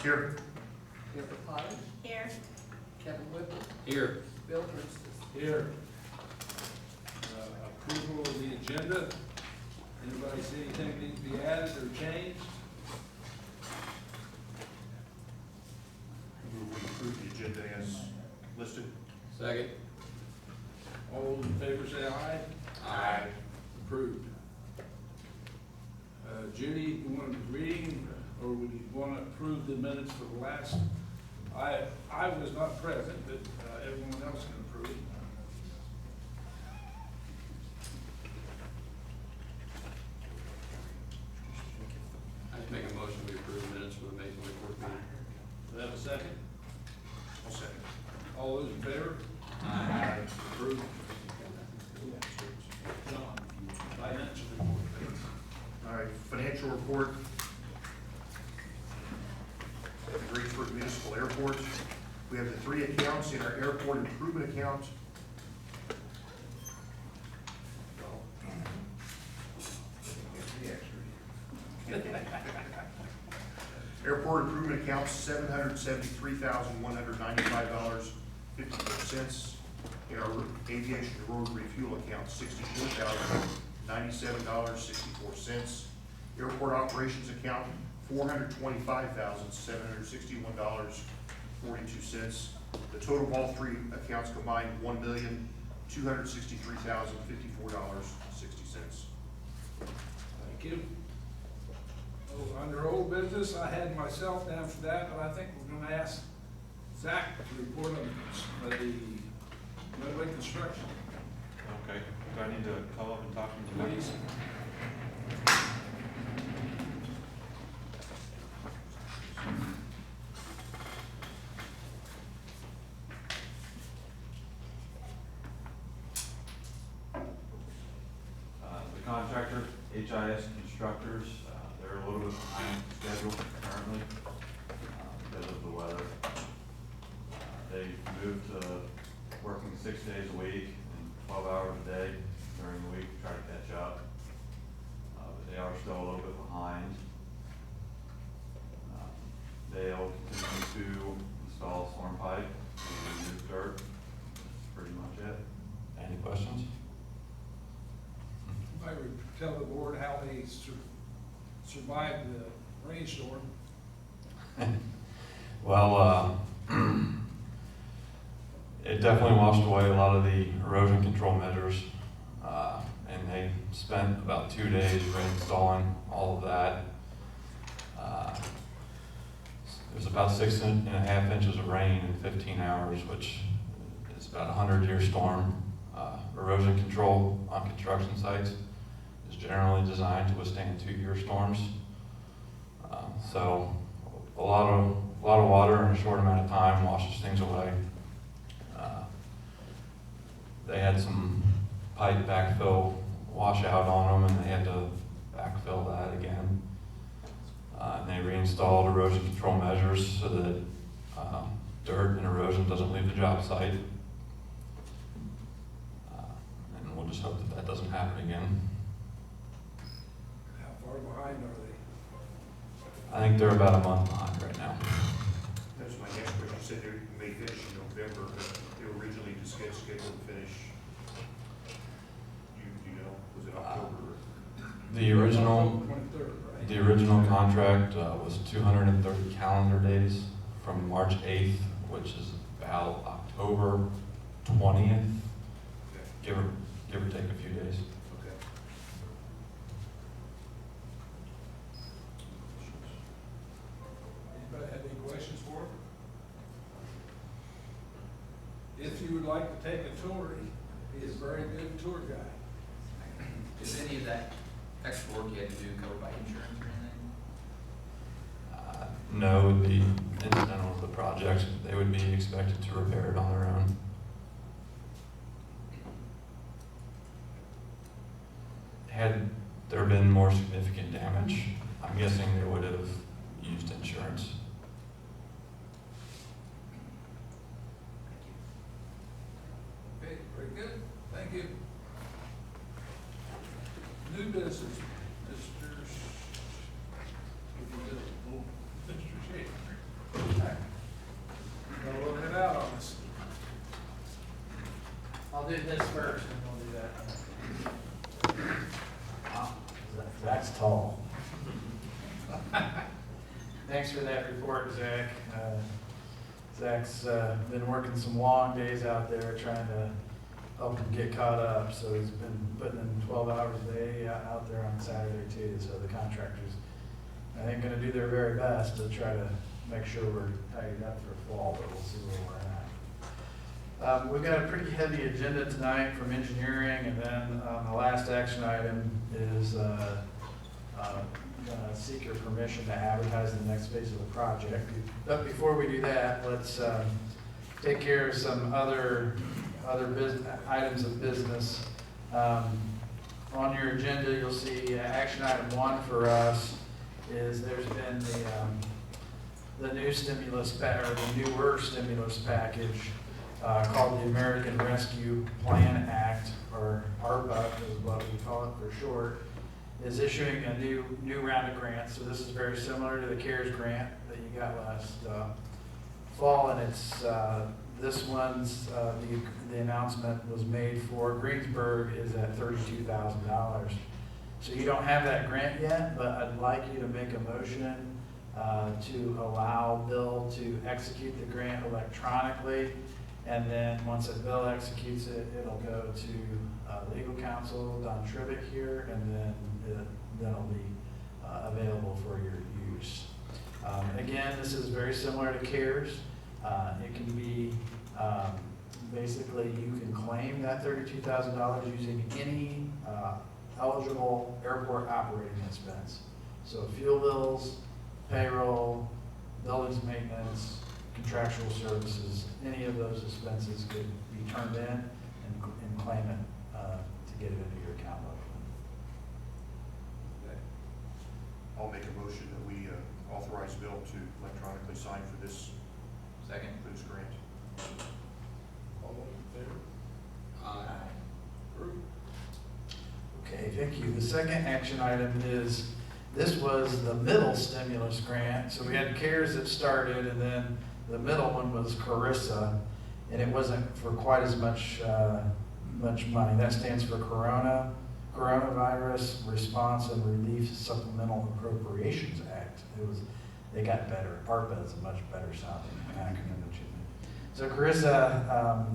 Here. Deborah Potter, Here. Kevin Whipple, Here. Bill Priestley. Here. Approval of the agenda. Anybody see anything needs to be added or changed? Move we approve the agenda as listed. Second. All those in favor say aye. Aye. Approved. Judy, you want to read, or would you want to approve the minutes for the last? I was not present, but everyone else can approve. I make a motion we approve minutes for the May 24th meeting. Do I have a second? I'll second. All those in favor? Aye. Approved. John, financial report, please. All right, financial report. At the Greensburg Municipal Airport, we have the 3 accounts in our airport improvement account. Airport improvement account, $773,195.54. In our aviation road refuel account, $64,097.64. Airport operations account, $425,761.42. The total of all 3 accounts combined, $1,263,054.60. Thank you. Oh, under old business, I had myself down for that, but I think we're gonna ask Zach to report on the runway construction. Okay, do I need to call up and talk to you? Please. The contractor, HIS Constructors, they're a little bit behind schedule currently because of the weather. They moved to working 6 days a week and 12 hours a day during the week to try to catch up. But they are still a little bit behind. They'll continue to install storm pipe and remove dirt. That's pretty much it. Any questions? I would tell the board how they survived the rainstorm. Well, it definitely washed away a lot of the erosion control measures, and they spent about 2 days reinstalling all of that. It was about 6.5 inches of rain in 15 hours, which is about a 100-year storm. Erosion control on construction sites is generally designed to withstand 2-year storms. So a lot of water in a short amount of time washes things away. They had some pipe backfill washout on them, and they had to backfill that again. And they reinstalled erosion control measures so that dirt and erosion doesn't leave the job site. And we'll just hope that that doesn't happen again. How far behind are they? I think they're about a month behind right now. That was my next question. You said they may finish in November, but they were originally scheduled to finish, you know, was it October? The original 23rd, right? The original contract was 230 calendar days from March 8th, which is about October 20th, give or take a few days. Okay. Anybody have any questions for him? If you would like to take a tour, he is a very good tour guide. Is any of that extra work you had to do covered by insurance or anything? No, it would be incidental to the project. They would be expected to repair it on their own. Had there been more significant damage, I'm guessing they would have used insurance. Okay, very good. Thank you. New business, Mr. Mr. Schaefer. do this first, and we'll do that. That's tall. Thanks for that report, Zach. Zach's been working some long days out there trying to help him get caught up, so he's been putting in 12 hours a day out there on Saturday too, so the contractors, I think, gonna do their very best to try to make sure we're tidied up for fall, but we'll see where we're at. We've got a pretty heavy agenda tonight from engineering, and then the last action item is seek your permission to advertise the next phase of the project. But before we do that, let's take care of some other items of business. On your agenda, you'll see action item 1 for us is there's been the new stimulus or the newer stimulus package called the American Rescue Plan Act, or ARPA is what we call it for short, is issuing a new round of grants. So this is very similar to the CARES grant that you got last fall, and it's this one's the announcement was made for Greensburg is at $32,000. So you don't have that grant yet, but I'd like you to make a motion to allow Bill to execute the grant electronically. And then once Bill executes it, it'll go to legal counsel, Don Trivick here, and then it'll be available for your use. Again, this is very similar to CARES. It can be, basically you can claim that $32,000 using any eligible airport operating expense. So fuel bills, payroll, buildings maintenance, contractual services, any of those expenses could be turned in and claim it to get it into your account. I'll make a motion that we authorize Bill to electronically sign for this Second. grant. All those in favor? Aye. Approved. Okay, thank you. The second action item is, this was the middle stimulus grant. So we had CARES that started, and then the middle one was Carissa, and it wasn't for quite as much money. That stands for Coronavirus Response and Relief Supplemental Appropriations Act. They got better. ARPA is a much better sounding acronym. So Carissa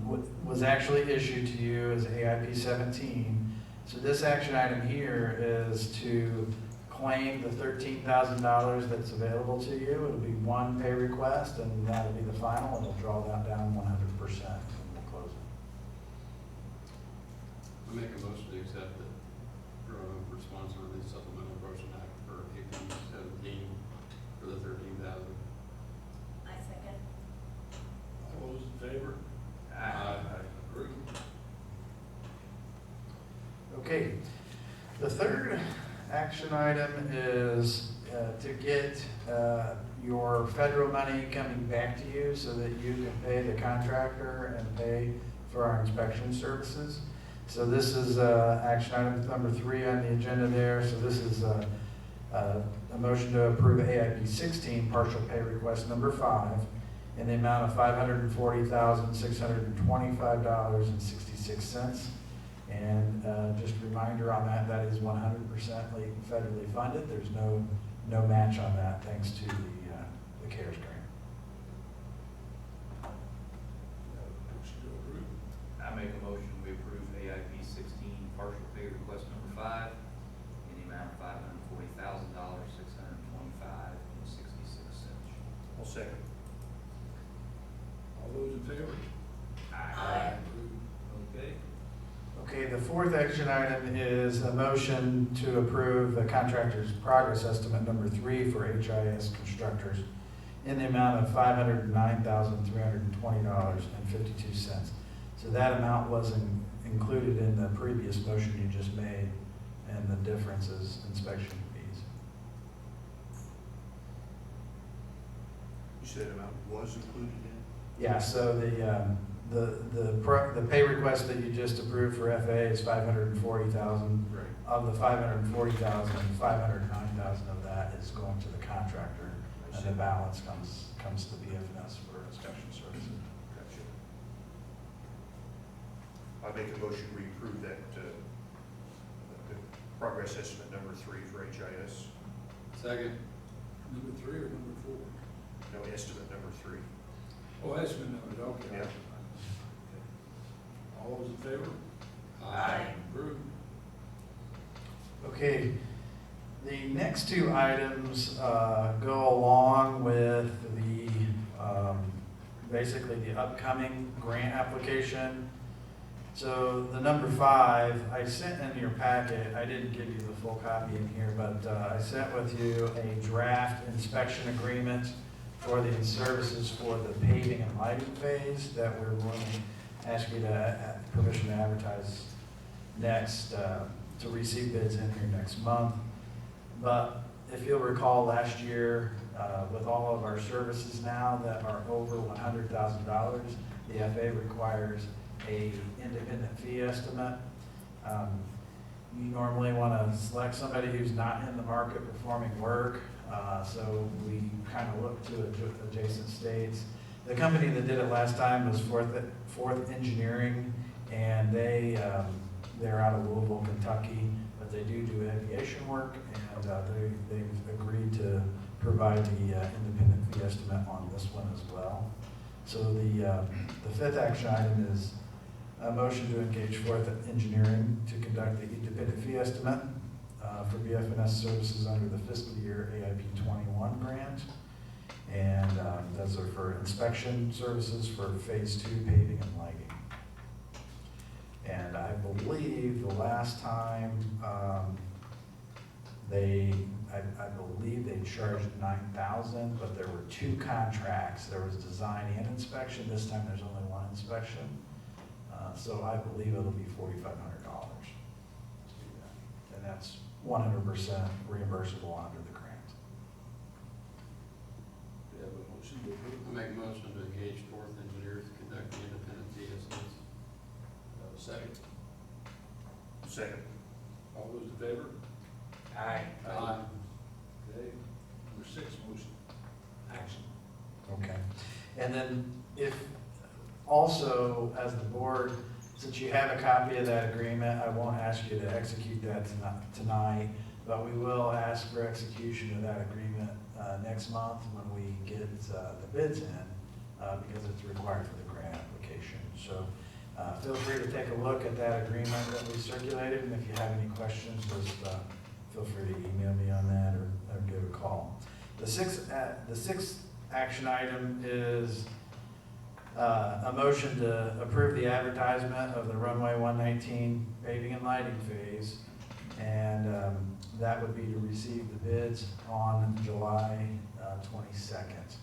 was actually issued to you as AIP 17. So this action item here is to claim the $13,000 that's available to you. It'll be one pay request, and that'll be the final, and we'll draw that down 100%, and we'll close it. I make a motion to accept the response on the supplemental appropriation act for AP 17 for the $13,000. I second. All those in favor? Approved. Okay, the third action item is to get your federal money coming back to you so that you can pay the contractor and pay for our inspection services. So this is action item number 3 on the agenda there. So this is a motion to approve AIP 16 partial pay request number 5 in the amount of $540,625.66. And just a reminder on that, that is 100% federally funded. There's no match on that, thanks to the CARES grant. Motion to approve. I make a motion, we approve AIP 16 partial pay request number 5 in the amount of $540,625.66. I'll second. All those in favor? Aye. Approved. Okay. Okay, the fourth action item is a motion to approve the contractor's progress estimate number 3 for HIS constructors in the amount of $509,320.52. So that amount wasn't included in the previous motion you just made, and the difference is inspection fees. You said amount was included in? Yeah, so the pay request that you just approved for FA is $540,000. Right. Of the $540,000, $509,000 of that is going to the contractor, and the balance comes to BFS for inspection services. Gotcha. I make a motion, we approve that, the progress estimate number 3 for HIS. Second. Number 3 or number 4? No, estimate number 3. Oh, estimate number, okay. Yeah. All those in favor? Aye. Approved. Okay, the next two items go along with the, basically the upcoming grant application. So the number 5, I sent in your packet, I didn't give you the full copy in here, but I sent with you a draft inspection agreement for the services for the paving and lighting phase that we're going to ask you to have permission to advertise next, to receive bids in here next month. But if you'll recall last year, with all of our services now that are over $100,000, the FAA requires a independent fee estimate. You normally want to select somebody who's not in the market performing work, so we kind of look to adjacent states. The company that did it last time was Fourth Engineering, and they're out of Louisville, Kentucky, but they do aviation work, and they've agreed to provide the independent fee estimate on this one as well. So the 5th action item is a motion to engage Fourth Engineering to conduct the independent fee estimate for BFNS services under the fiscal year AIP 21 grant. And those are for inspection services for phase 2 paving and lighting. And I believe the last time I believe they charged $9,000, but there were 2 contracts. There was design and inspection. This time there's only 1 inspection. So I believe it'll be $4,500 to do that. And that's 100% reimbursable under the grant. Do you have a motion to approve? I make a motion to engage Fourth Engineers to conduct the independent fee estimates. Have a second? Second. All those in favor? Aye. Aye. Okay. Number 6, motion, action. Okay. And then if, also, as the board, since you have a copy of that agreement, I won't ask you to execute that tonight, but we will ask for execution of that agreement next month when we get the bids in, because it's required for the grant application. So feel free to take a look at that agreement that we circulated, and if you have any questions, just feel free to email me on that or give a call. The sixth action item is a motion to approve the advertisement of the runway 119 paving and lighting phase, and that would be to receive the bids on July 22nd.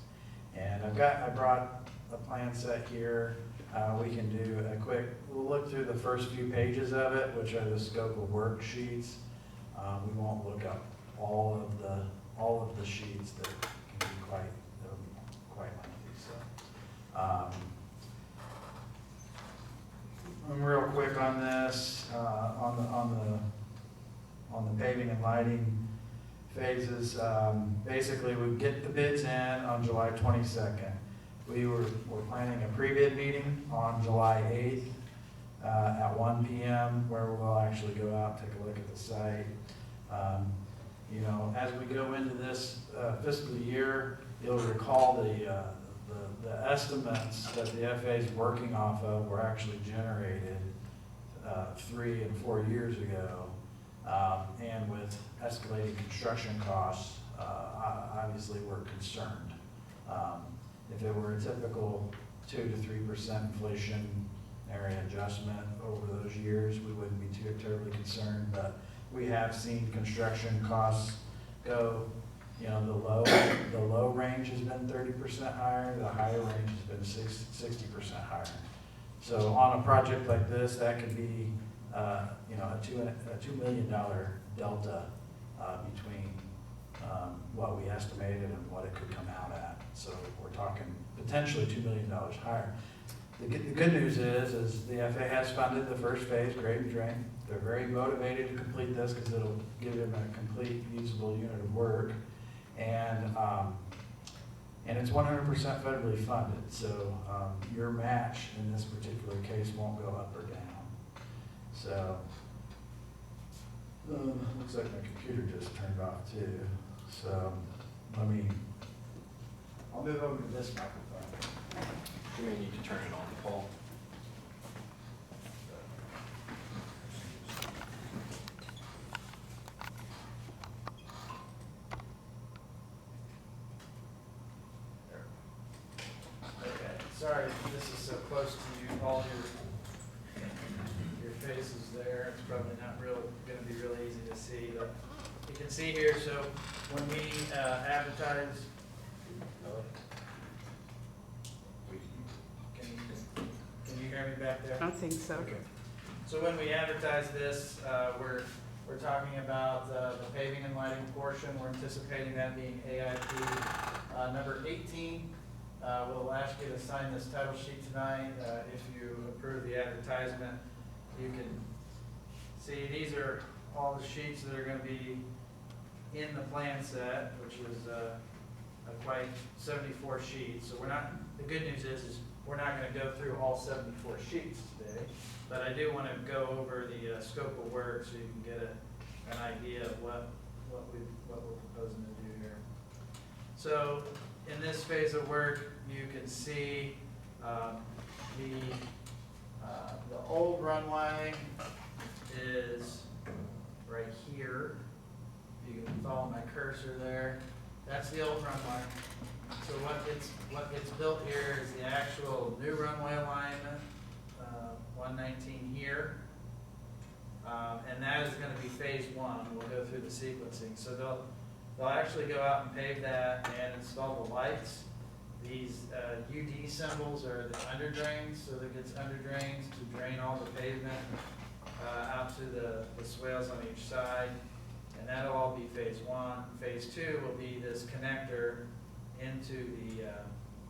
And I brought a plan set here. We can do a quick, we'll look through the first few pages of it, which are the scope of worksheets. We won't look up all of the sheets that can be quite lengthy. So, I'm real quick on this, on the paving and lighting phases. Basically, we get the bids in on July 22nd. We're planning a pre-bid meeting on July 8th at 1 p.m. where we'll actually go out, take a look at the site. You know, as we go into this fiscal year, you'll recall the estimates that the FAA is working off of were actually generated 3 and 4 years ago. And with escalating construction costs, obviously we're concerned. If it were a typical 2 to 3% inflationary adjustment over those years, we wouldn't be too terribly concerned. But we have seen construction costs go, you know, the low range has been 30% higher, the higher range has been 60% higher. So on a project like this, that could be, you know, a $2 million delta between what we estimated and what it could come out at. So we're talking potentially $2 million higher. The good news is the FAA has funded the first phase, grade and drain. They're very motivated to complete this because it'll give them a complete usable unit of work. And it's 100% federally funded, so your match in this particular case won't go up or down. So, looks like my computer just turned off too, so I'll move over to this microphone. You may need to turn it on, Paul. Okay, sorry, this is so close to you, all your faces there, it's probably not gonna be real easy to see, but you can see here, so when we advertise, can you hear me back there? I think so. Okay. So when we advertise this, we're talking about the paving and lighting portion. We're anticipating that being AIP number 18. We'll ask you to sign this title sheet tonight. If you approve the advertisement, you can see these are all the sheets that are going to be in the plan set, which is quite 74 sheets. So the good news is we're not going to go through all 74 sheets today, but I do want to go over the scope of work so you can get an idea of what we're proposing to do here. So in this phase of work, you can see the old runway is right here. You can follow my cursor there. That's the old runway. So what gets built here is the actual new runway alignment, 119 here. And that is going to be phase one. We'll go through the sequencing. So they'll actually go out and pave that and install the lights. These UD symbols are the under drains, so that gets under drains to drain all the pavement out to the swales on each side. And that'll all be phase one. Phase two will be this connector into the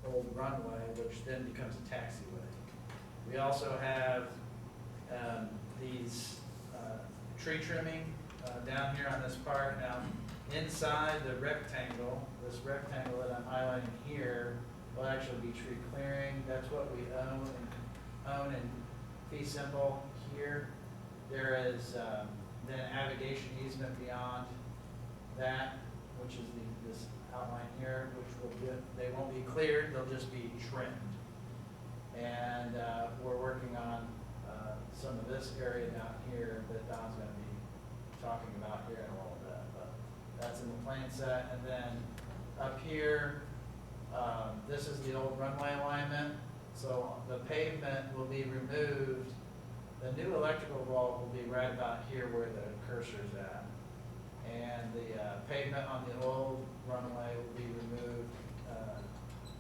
old runway, which then becomes a taxiway. We also have these tree trimming down here on this part. Now, inside the rectangle, this rectangle that I'm highlighting here, will actually be tree clearing. That's what we own and fee simple here. There is then aviation easement beyond that, which is this outline here, which they won't be cleared, they'll just be trimmed. And we're working on some of this area down here that Don's going to be talking about here in a little bit. But that's in the plan set. And then up here, this is the old runway alignment. So the pavement will be removed. The new electrical vault will be right about here where the cursor's at. And the pavement on the old runway will be removed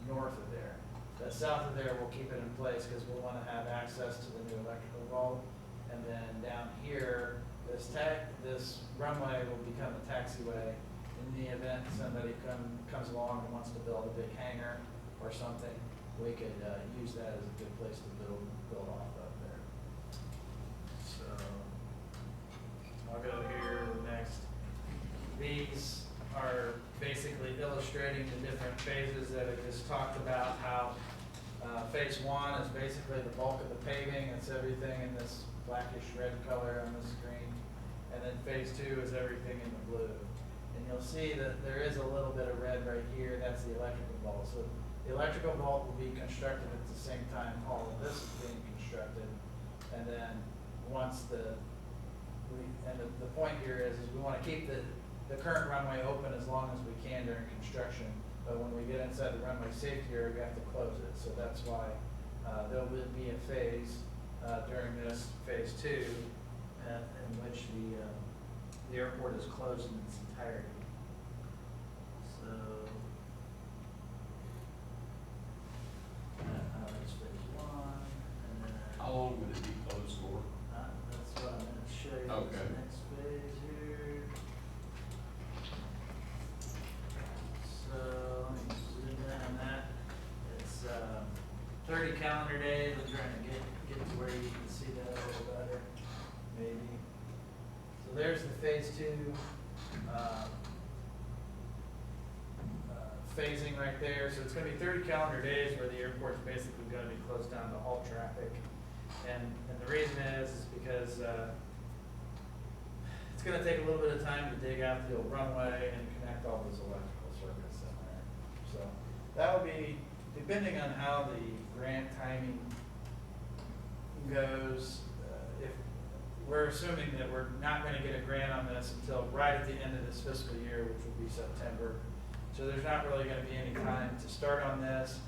north of there. The south of there, we'll keep it in place because we'll want to have access to the new electrical vault. And then down here, this runway will become a taxiway in the event somebody comes along and wants to build a big hangar or something. We could use that as a good place to build off of there. So I'll go here next. These are basically illustrating the different phases that I just talked about, how phase one is basically the bulk of the paving. It's everything in this blackish red color on the screen. And then phase two is everything in the blue. And you'll see that there is a little bit of red right here. That's the electrical vault. So the electrical vault will be constructed at the same time all of this is being constructed. And then once the point here is we want to keep the current runway open as long as we can during construction. But when we get inside the runway safety area, we have to close it. So that's why there will be a phase during this phase two in which the airport is closed in its entirety. So that's phase one, and then How long would it be closed for? that's what I'm going to show you. Okay. This next phase here. So let me zoom in on that. It's 30 calendar days. I'm trying to get to where you can see that a little better, maybe. So there's the phase two phasing right there. So it's going to be 30 calendar days where the airport's basically going to be closed down to all traffic. And the reason is because it's gonna take a little bit of time to dig out the old runway and connect all those electrical circuits in there. So that would be, depending on how the grant timing goes, if, we're assuming that we're not gonna get a grant on this until right at the end of this fiscal year, which will be September. So there's not really gonna be any time to start on this,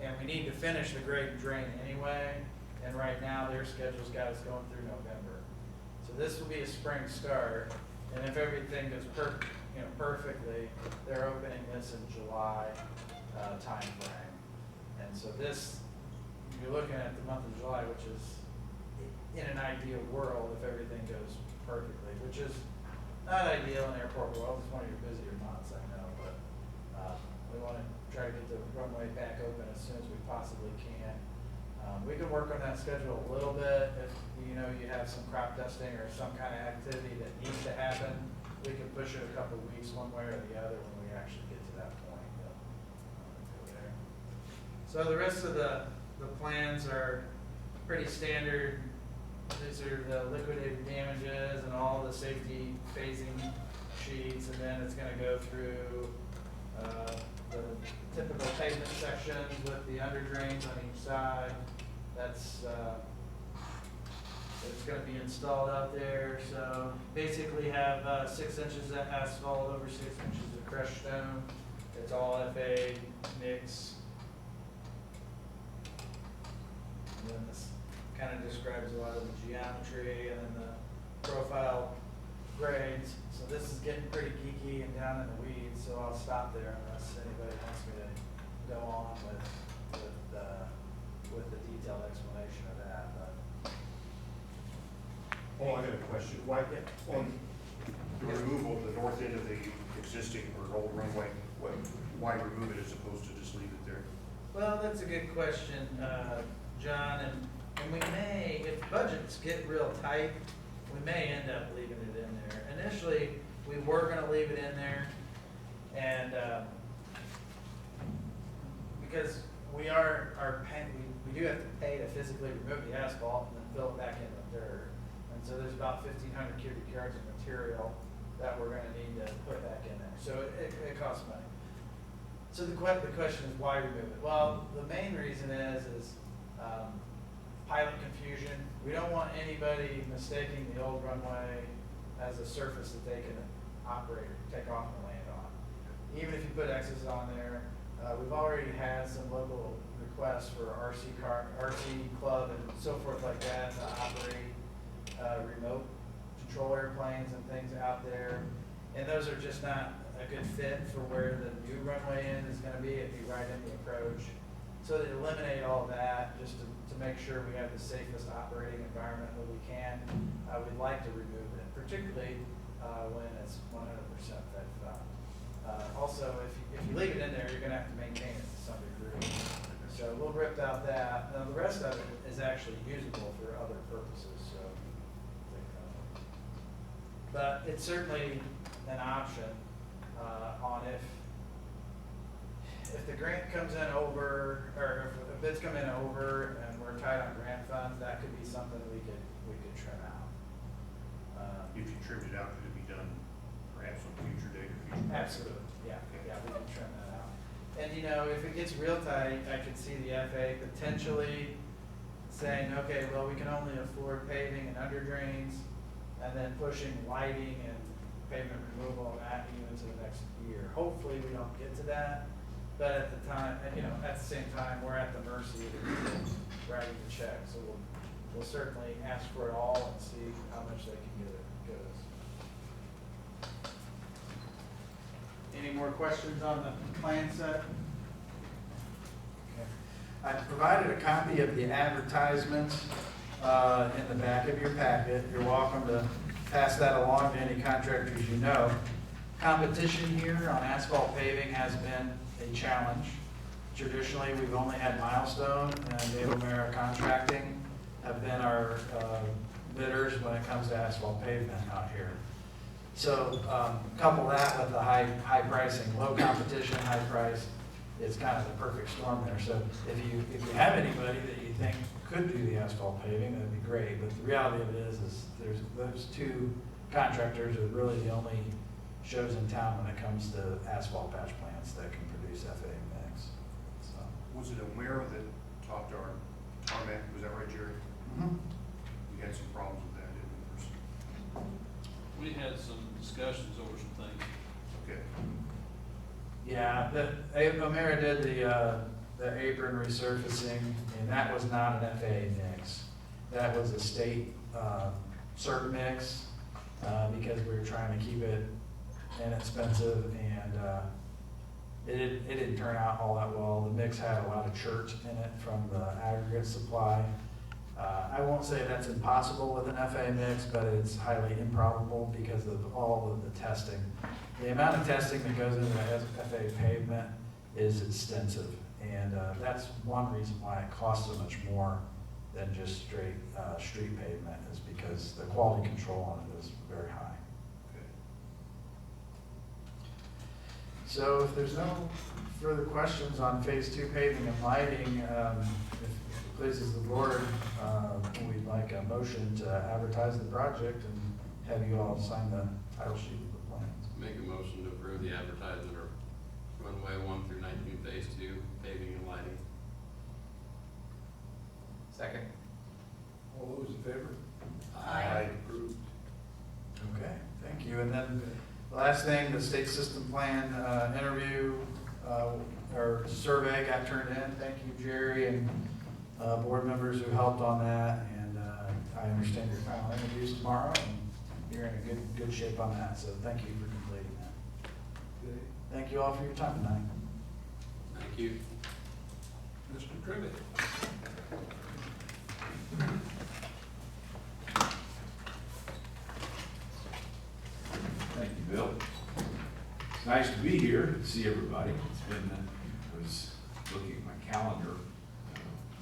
and we need to finish the grade and drain anyway, and right now their schedule's got us going through November. So this will be a spring start, and if everything goes perfectly, they're opening this in July timeframe. And so this, you're looking at the month of July, which is in an ideal world if everything goes perfectly, which is not ideal in airport world. It's one of your busier months, I know, but we want to try to get the runway back open as soon as we possibly can. We can work on that schedule a little bit. If you have some crop dusting or some kind of activity that needs to happen, we can push it a couple of weeks one way or the other when we actually get to that point. Go there. So the rest of the plans are pretty standard. These are the liquidated damages and all the safety phasing sheets, and then it's going to go through the typical pavement sections with the under drains on each side. That's it's going to be installed out there. So basically have 6 inches of asphalt over 6 inches of crushed stone. It's all FA mix. And then this kind of describes a lot of the geometry and then the profile grades. So this is getting pretty geeky and down in the weeds, so I'll stop there unless anybody wants me to go on with the detailed explanation of that. But Oh, I got a question. Why, on the removal of the north end of the existing or old runway, why remove it as opposed to just leave it there? well, that's a good question, John, and we may, if budgets get real tight, we may end up leaving it in there. Initially, we were gonna leave it in there, and, because we are paying, we do have to pay to physically remove the asphalt and then fill it back in with dirt. And so there's about 1,500 cubic yards of material that we're gonna need to put back in there. So it costs money. So the question is, why remove it? Well, the main reason is pilot confusion. We don't want anybody mistaking the old runway as a surface that they can operate, take off and land on. Even if you put X's on there, we've already had some local requests for RC club and so forth like that to operate remote control airplanes and things out there. And those are just not a good fit for where the new runway end is going to be. It'd be right in the approach. So to eliminate all that, just to make sure we have the safest operating environment that we can, we'd like to remove it, particularly when it's 100% fed foul. Also, if you leave it in there, you're going to have to maintain it to some degree. So we'll rip out that. Now the rest of it is actually usable for other purposes. So, but it's certainly an option on if the grant comes in over, or if bids come in over and we're tight on grant funds, that could be something we could trim out. If you trimmed it out, could it be done perhaps on a future date or future? Absolutely, yeah, we can trim that out. And if it gets real tight, I could see the FAA potentially saying, okay, well, we can only afford paving and under drains, and then pushing lighting and pavement removal and that even to the next year. Hopefully we don't get to that, but at the time, at the same time, we're at the mercy of writing the check. So we'll certainly ask for it all and see how much they can get us. Any more questions on the plan set? Okay. I provided a copy of the advertisements in the back of your packet. You're welcome to pass that along to any contractors you know. Competition here on asphalt paving has been a challenge. Traditionally, we've only had Milestone and Naval Mara Contracting have been our bidders when it comes to asphalt pavement out here. So couple that with the high pricing, low competition, high price, it's kind of the perfect storm there. So if you have anybody that you think could do the asphalt paving, that'd be great. But the reality of it is there's those two contractors are really the only shows in town when it comes to asphalt patch plants that can produce FA mix. So. Was it O'Mara that topped our tarmac, was that right, Jerry? We had some problems with that, didn't we? We had some discussions over some things. Okay. Yeah, O'Mara did the apron resurfacing, and that was not an FAA mix. That was a state cert mix, because we were trying to keep it inexpensive, and it didn't turn out all that well. The mix had a lot of chert in it from the aggregate supply. I won't say that's impossible with an FAA mix, but it's highly improbable because of all of the testing. The amount of testing that goes into the FAA pavement is extensive, and that's one reason why it costs so much more than just straight street pavement, is because the quality control on it is very high. Okay. So if there's no further questions on phase 2 paving and lighting, if it pleases the board, we'd like a motion to advertise the project and have you all sign the title sheet of the plans. Make a motion to approve the advertisement of runway 1 through 19 phase 2 paving and lighting. Second. All those in favor? Aye. Approved. Okay, thank you. And then the last thing, the state system plan interview or survey got turned in. Thank you, Jerry, and board members who helped on that. And I understand your final interviews tomorrow, and you're in a good shape on that. So thank you for completing that. Okay. Thank you all for your time tonight. Thank you. Mr. Trivet. Thank you, Bill. It's nice to be here and see everybody. It's been, I was looking at my calendar,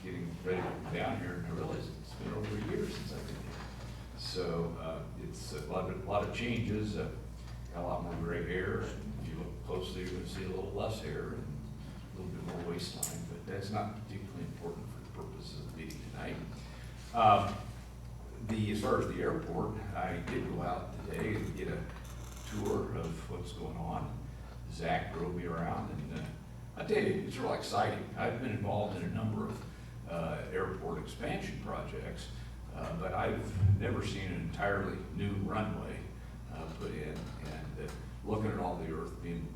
getting ready to come down here, and I realized it's been over a year since I've been here. So it's a lot of changes. Got a lot more gray hair, and if you look closely, you're going to see a little less hair and a little bit more waistline, but that's not particularly important for the purposes of the meeting tonight. As far as the airport, I did go out today and get a tour of what's going on. Zach drove me around, and I tell you, it's real exciting. I've been involved in a number of airport expansion projects, but I've never seen an entirely new runway put in, and looking at all the earth being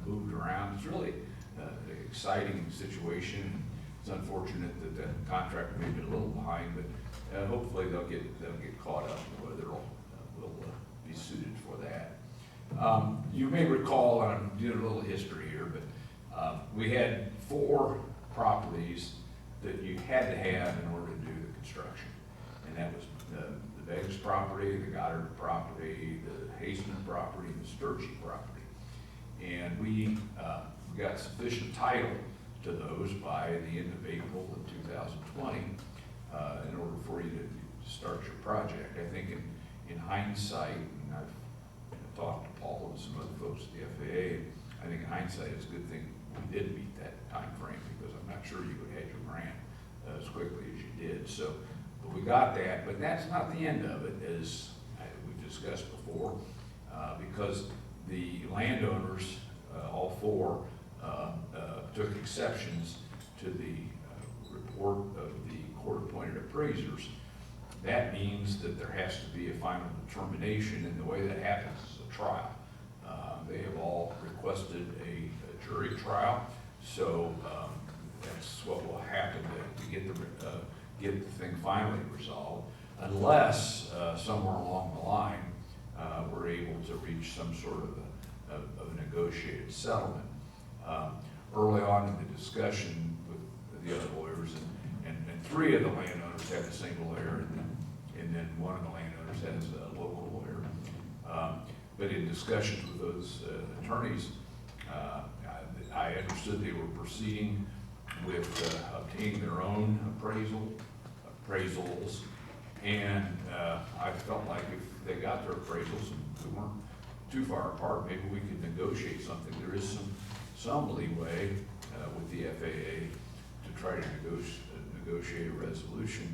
moved around, it's really an exciting situation. It's unfortunate that the contractor may be a little behind, but hopefully they'll get caught up, and whether will be suited for that. You may recall, and I'm doing a little history here, but we had 4 properties that you had to have in order to do the construction, and that was the Beggs property, the Goddard property, the Haseman property, and the Sturgey property. And we got sufficient title to those by the end of April of 2020 in order for you to start your project. I think in hindsight, and I've talked to Paul and some other folks at the FAA, I think in hindsight it's a good thing we did meet that time frame, because I'm not sure you would have had your grant as quickly as you did. So, but we got that, but that's not the end of it, as we've discussed before, because the landowners, all 4, took exceptions to the report of the court-appointed appraisers. That means that there has to be a final determination, and the way that happens is a trial. They have all requested a jury trial, so that's what will happen to get the thing finally resolved, unless somewhere along the line we're able to reach some sort of a negotiated settlement. Early on in the discussion with the other lawyers, and 3 of the landowners had a single lawyer, and then 1 of the landowners has a local lawyer. But in discussions with those attorneys, I understood they were proceeding with obtaining their own appraisals, and I felt like if they got their appraisals and we weren't too far apart, maybe we could negotiate something. There is some leeway with the FAA to try to negotiate a resolution.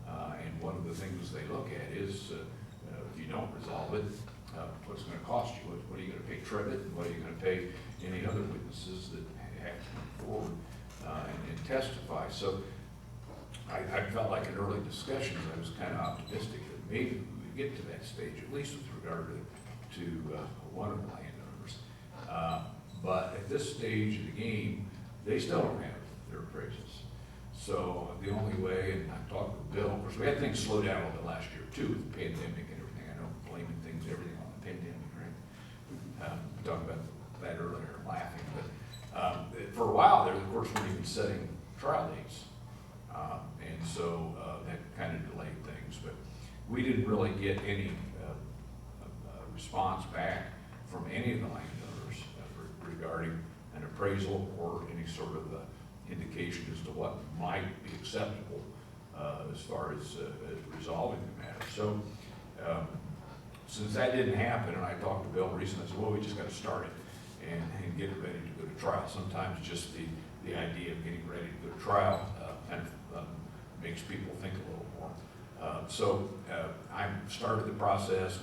And one of the things they look at is, if you don't resolve it, what's it gonna cost you? What are you gonna pay Trevitt, and what are you gonna pay any other witnesses that have to come forward and testify? So I felt like in early discussions, I was kind of optimistic that maybe we would get to that stage, at least with regard to one of the landowners. But at this stage of the game, they still don't have their appraisals. So the only way, and I talked with Bill, of course, we had things slow down a little bit last year too, with the pandemic and everything. I know blaming things, everything on the pandemic, right? We talked about that earlier, laughing, but for a while there, of course, weren't even setting trial dates. And so that kind of delayed things, but we didn't really get any response back from any of the landowners regarding an appraisal or any sort of indication as to what might be acceptable as far as resolving the matter. So since that didn't happen, and I talked to Bill recently, I said, well, we just got to start it and get ready to go to trial. Sometimes just the idea of getting ready to go to trial kind of makes people think a little more. So I've started the process.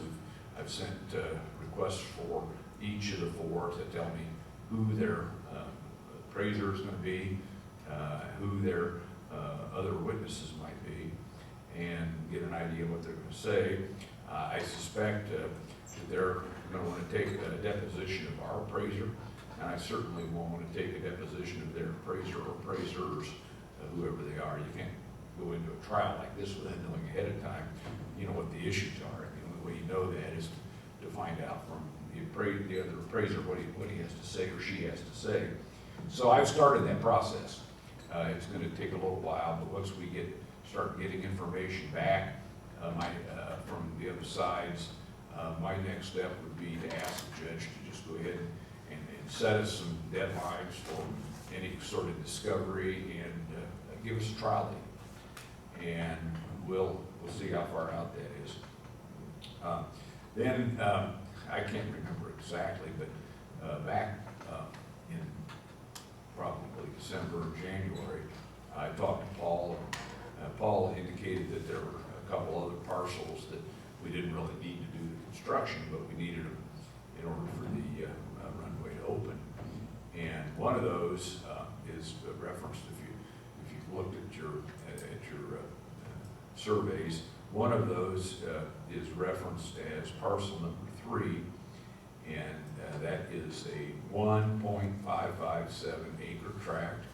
I've sent requests for each of the four to tell me who their appraiser is going to be, who their other witnesses might be, and get an idea of what they're going to say. I suspect that they're going to want to take a deposition of our appraiser, and I certainly won't want to take a deposition of their appraiser or appraisers, whoever they are. You can't go into a trial like this without knowing ahead of time, you know, what the issues are. And the only way you know that is to find out from the other appraiser what he has to say or she has to say. So I've started that process. It's going to take a little while, but once we start getting information back from the other sides, my next step would be to ask the judge to just go ahead and set us some deadlines for any sort of discovery and give us a trial date. And we'll see how far out that is. Then I can't remember exactly, but back in probably December or January, I talked to Paul. Paul indicated that there were a couple other parcels that we didn't really need to do the construction, but we needed them in order for the runway to open. And one of those is referenced, if you've looked at your surveys, one of those is referenced as parcel number 3, and that is a 1.557 acre tract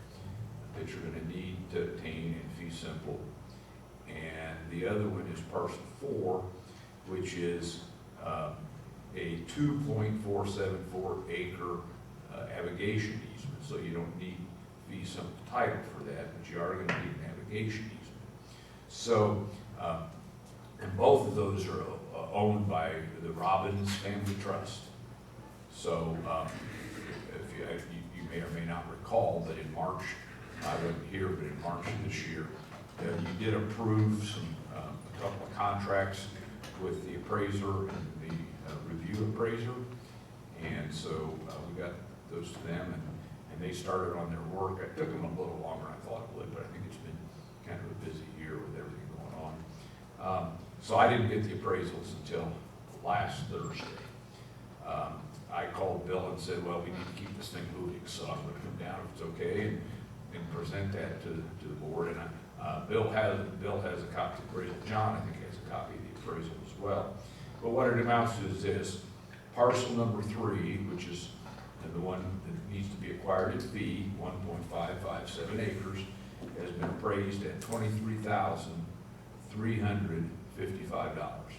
that you're going to need to obtain in fee simple. And the other one is parcel 4, which is a 2.474 acre navigation easement. So you don't need fee simple title for that, but you are going to need a navigation easement. So, and both of those are owned by the Robbins Family Trust. So, if you may or may not recall that in March, I wasn't here, but in March of this year, you did approve a couple of contracts with the appraiser and the review appraiser. And so we got those to them, and they started on their work. It took them a little longer than I thought it would, but I think it's been kind of a busy year with everything going on. So I didn't get the appraisals until last Thursday. I called Bill and said, well, we need to keep this thing moving, so I'm going to come down if it's okay and present that to the board. And Bill has a copy of the appraisal. John, I think, has a copy of the appraisal as well. But what it amounts to is this: parcel number 3, which is the one that needs to be acquired at fee, 1.557 acres, has been appraised at $23,355.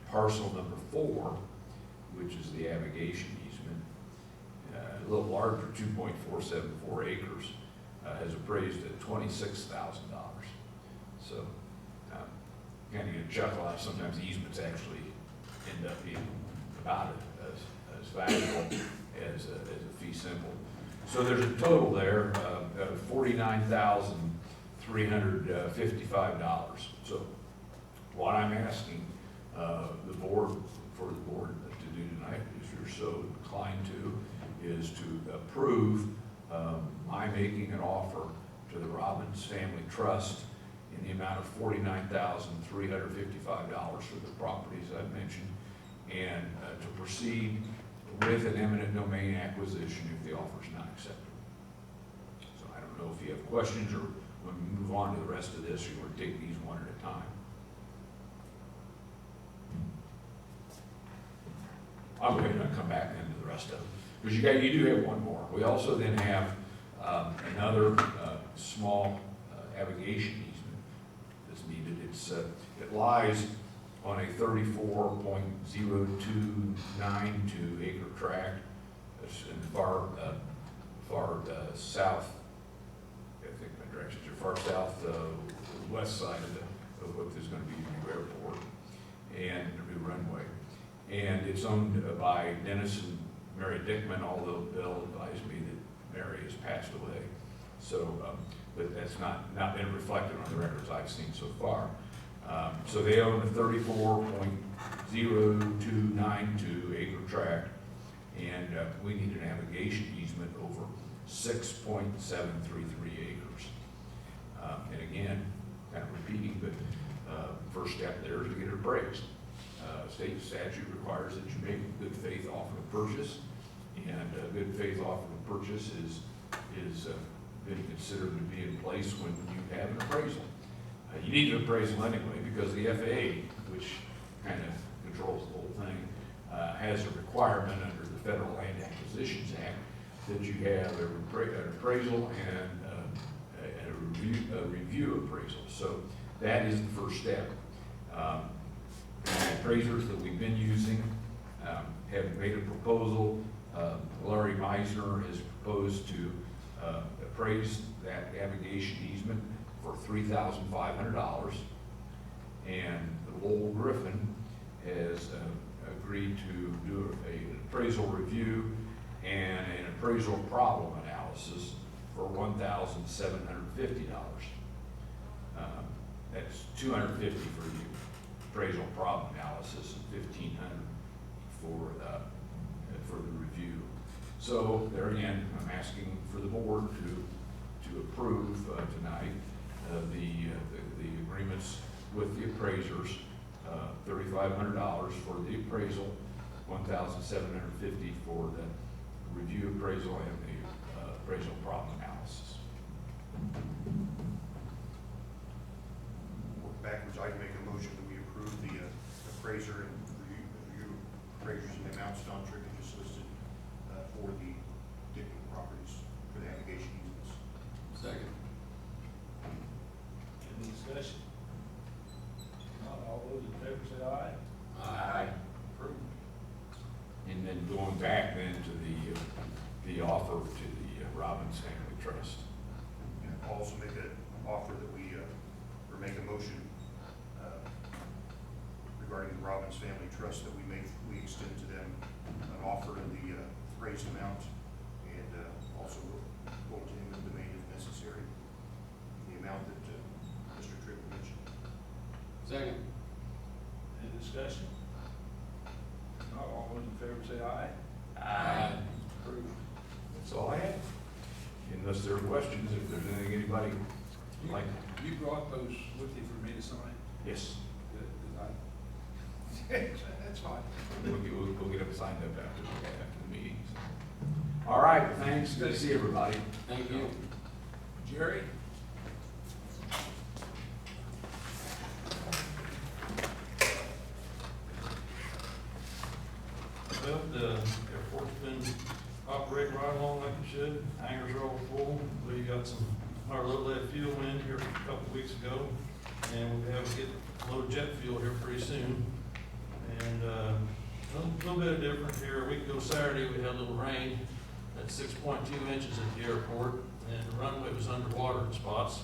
Parcel number 4, which is the navigation easement, a little larger, 2.474 acres, has appraised at $26,000. So, kind of get a chuckle out. Sometimes easements actually end up being about as valuable as a fee simple. So there's a total there of $49,355. So what I'm asking the board to do tonight, if you're so inclined to, is to approve my making an offer to the Robbins Family Trust in the amount of $49,355 for the properties I've mentioned, and to proceed with an eminent domain acquisition if the offer is not accepted. So I don't know if you have questions, or when we move on to the rest of this, or take these one at a time. I'll go ahead and come back then to the rest of them, because you do have one more. We also then have another small aviation easement that's needed. It lies on a 34.0292 acre tract. It's in the far south, I think my directions are far south west side of what is going to be the new airport and the new runway. And it's owned by Dennis and Mary Dickman, although Bill advised me that Mary has passed away. So, but that's not been reflected on the records I've seen so far. So they own a 34.0292 acre tract, and we need a navigation easement over 6.733 acres. And again, kind of repeating, but first step there is to get it appraised. State statute requires that you make a good faith offer of purchase, and a good faith offer of purchase is been considered to be in place when you have an appraisal. You need an appraisal anyway, because the FAA, which kind of controls the whole thing, has a requirement under the Federal Land Acquisitions Act that you have an appraisal and a review appraisal. So that is the first step. The appraisers that we've been using have made a proposal. Larry Meisner has proposed to appraise that navigation easement for $3,500, and Lowell Griffin has agreed to do an appraisal review and an appraisal problem analysis for $1,750. That's $250 for the appraisal problem analysis and $1,500 for the review. So there again, I'm asking for the board to approve tonight the agreements with the appraisers, $3,500 for the appraisal, $1,750 for the review appraisal and the appraisal problem analysis. Work backwards, I'd make a motion that we approve the appraiser and review appraisers and the amounts Don Trickett just listed for the Dickman properties for the navigation easements. Second. Any discussion? Not all those in favor say aye. Aye. Approved. And then going back then to the offer to the Robbins Family Trust. And I'll also make an offer that we, or make a motion regarding the Robbins Family Trust that we extend to them an offer in the appraised amount, and also go to him in domain if necessary, the amount that Mr. Tripp mentioned. Second. Any discussion? Not all those in favor say aye. Aye. Approved. That's all I have. Unless there are questions, if there's anything anybody would like. You brought those with you for me to sign? Yes. That's fine. We'll get them signed up after the meetings. All right, thanks. Good to see everybody. Thank you. Jerry? Well, the airport's been operating right along like it should. Hangars are all full. We got our little lead fuel in here a couple of weeks ago, and we have to get a load of jet fuel here pretty soon. And a little bit of different here. A week ago Saturday, we had a little rain at 6.2 inches at the airport, and the runway was underwater in spots.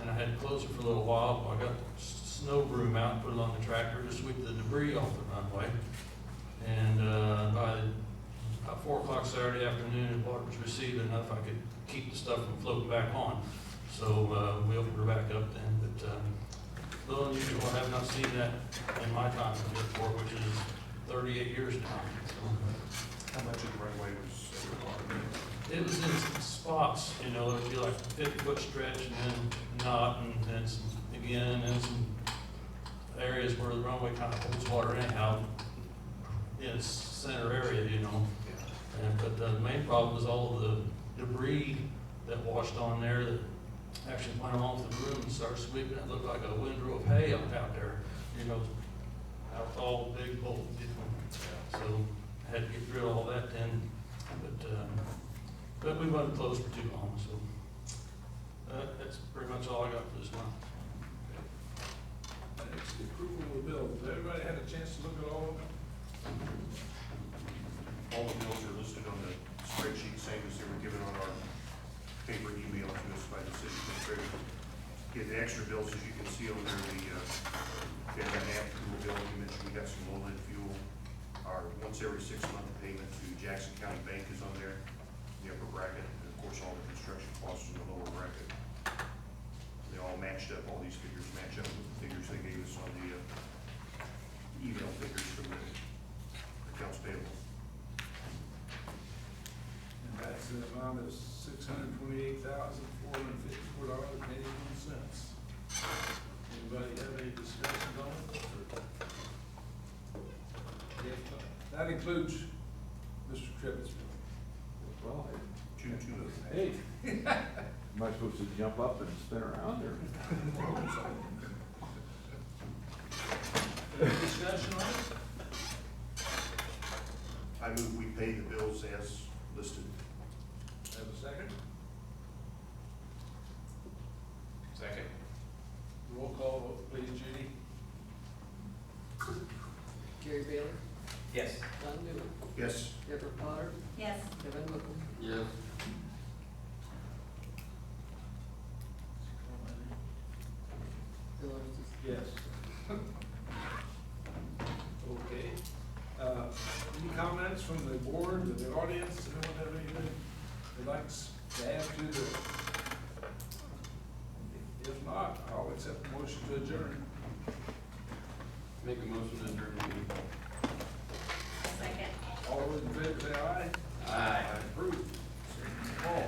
And I had to close it for a little while. I got snow broom out and put it on the tractor to sweep the debris off the runway. And by about 4 o'clock Saturday afternoon, the water was receded enough I could keep the stuff from floating back on. So we opened her back up then. But a little unusual. I have not seen that in my time at the airport, which is 38 years now. So, How much of the runway runway was underwater. It was in some spots, you know, there'd be like a 50-foot stretch and then not, and then some, again, and some areas where the runway kind of holds water anyhow in its center area, you know. And, but the main problem was all of the debris that washed on there that actually went along the room and started sweeping. It looked like a windrow of hay out there, you know, out all big bolt, you know. So I had to get rid of all that then, but we wasn't closed for too long, so that's pretty much all I got for this month. Next, the approval of the bills. Everybody had a chance to look at all of them? All the bills are listed on the spreadsheet, same as they were given on our paper email to us by the city administrator. Get the extra bills, as you can see over there, we got an after-fuel bill, you mentioned we got some low-lead fuel. Our once every 6-month payment to Jackson County Bank is on there, the upper bracket, and of course, all the construction costs in the lower bracket. They all matched up, all these figures match up with the figures they gave us on the email figures from the accounts payable. And that's an amount of $628,454.81. Anybody have any discussion on it? If not, that includes Mr. Trippett's bill. Well, Two of them. hey, am I supposed to jump up and spin around or? Discussion on it? I move we pay the bills as listed. Have a second? Second. Roll call vote, please, Judy. Gary Bailey, Yes. Don Newman, Yes. Deborah Potter, Yes. Kevin Whipple. Yes. Bill Armstrong. Yes. Okay. Any comments from the board, or the audience? Anyone have anything they'd like to add to the? If not, I'll accept the motion to adjourn. Make a motion to adjourn the meeting. Second. All those in favor say aye. Aye. Approved. All.